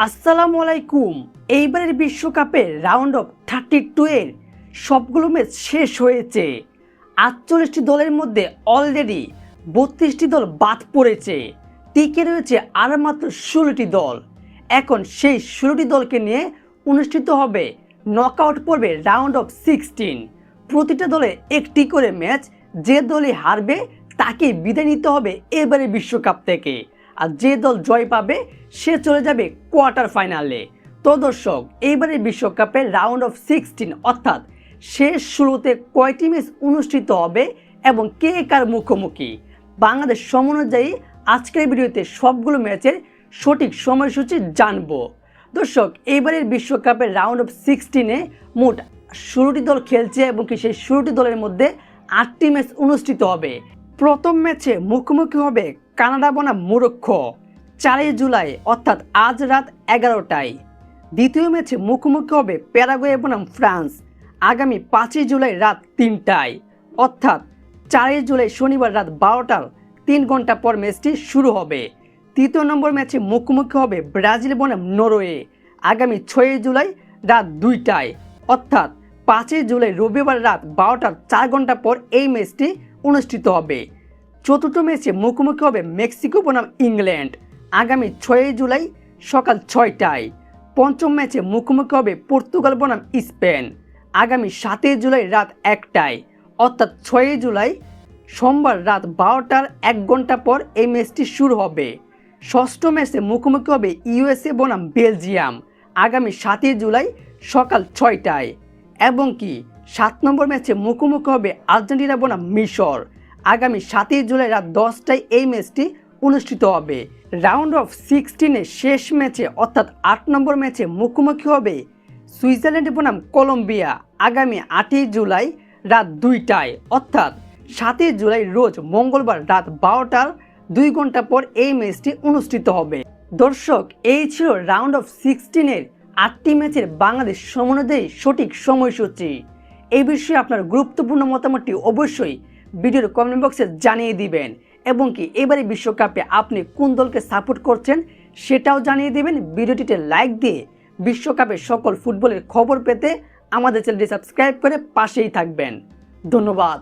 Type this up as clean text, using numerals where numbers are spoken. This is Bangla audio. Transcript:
আসসালামু আলাইকুম। এইবারের বিশ্বকাপে রাউন্ড অফ 32 এর সবগুলো ম্যাচ শেষ হয়েছে। 48টি দলের মধ্যে অলরেডি 32টি দল বাদ পড়েছে। টিকে রয়েছে আর মাত্র 16টি দল। এখন সেই 16টি দলকে নিয়ে অনুষ্ঠিত হবে নকআউট পর্বে রাউন্ড অফ 16। প্রতিটা দলে একটি করে ম্যাচ। যে দলই হারবে তাকে বিদায় নিতে হবে এবারে বিশ্বকাপ থেকে, আর যে দল জয় পাবে সে চলে যাবে কোয়ার্টার ফাইনালে। তো দর্শক, এইবারের বিশ্বকাপে রাউন্ড অফ 16 অর্থাৎ শেষ 16তে কয়টি ম্যাচ অনুষ্ঠিত হবে এবং কে কার মুখোমুখি, বাংলাদেশ সময় অনুযায়ী আজকের ভিডিওতে সবগুলো ম্যাচের সঠিক সময়সূচি জানবো। দর্শক, এইবারের বিশ্বকাপের রাউন্ড অফ 16-এ মোট 16টি দল খেলছে এবং সেই 16টি দলের মধ্যে 8টি ম্যাচ অনুষ্ঠিত হবে। প্রথম ম্যাচে মুখোমুখি হবে কানাডা বনাম মরক্কো 4 জুলাই অর্থাৎ আজ রাত 11টায়। দ্বিতীয় ম্যাচে মুখোমুখি হবে প্যারাগুয়ে বনাম ফ্রান্স আগামী 5 জুলাই রাত 3টায় অর্থাৎ 4 জুলাই শনিবার রাত 12টার 3 ঘন্টা পর ম্যাচটি শুরু হবে। তৃতীয় নম্বর ম্যাচে মুখোমুখি হবে ব্রাজিল বনাম নরওয়ে আগামী 6 জুলাই রাত 2টায় অর্থাৎ 5 জুলাই রবিবার রাত 12টার 4 ঘন্টা পর এই ম্যাচটি অনুষ্ঠিত হবে। চতুর্থ ম্যাচে মুখোমুখি হবে মেক্সিকো বনাম ইংল্যান্ড আগামী 6 জুলাই সকাল 6টায়। পঞ্চম ম্যাচে মুখোমুখি হবে পর্তুগাল বনাম স্পেন আগামী 7 জুলাই রাত 1টায় অর্থাৎ 6 জুলাই সোমবার রাত 12টার 1 ঘন্টা পর এই ম্যাচটি শুরু হবে। ষষ্ঠ ম্যাচে মুখোমুখি হবে ইউএসএ বনাম বেলজিয়াম আগামী 7 জুলাই সকাল 6টায় এবং কি 7 নম্বর ম্যাচে মুখোমুখি হবে আর্জেন্টিনা বনাম মিশর আগামী 7 জুলাই রাত 10টায় এই ম্যাচটি অনুষ্ঠিত হবে। রাউন্ড অফ 16-এর শেষ ম্যাচে অর্থাৎ 8 নম্বর ম্যাচে মুখোমুখি হবে সুইজারল্যান্ড বনাম কলম্বিয়া আগামী 8 জুলাই রাত 2টায় অর্থাৎ 7 জুলাই রোজ মঙ্গলবার রাত 12টার 2 ঘন্টা পর এই ম্যাচটি অনুষ্ঠিত হবে। দর্শক, এই ছিল রাউন্ড অফ 16-এর 8টি ম্যাচের বাংলাদেশ সময় অনুযায়ী সঠিক সময়সূচি। এই বিষয়ে আপনার গুরুত্বপূর্ণ মতামতটি অবশ্যই ভিডিওর কমেন্ট বক্সে জানিয়ে দিবেন এবং কি এবারে বিশ্বকাপে আপনি কোন দলকে সাপোর্ট করছেন সেটাও জানিয়ে দিবেন। ভিডিওটিতে লাইক দিয়ে বিশ্বকাপের সকল ফুটবলের খবর পেতে আমাদের চ্যানেলটি সাবস্ক্রাইব করে পাশেই থাকবেন। ধন্যবাদ।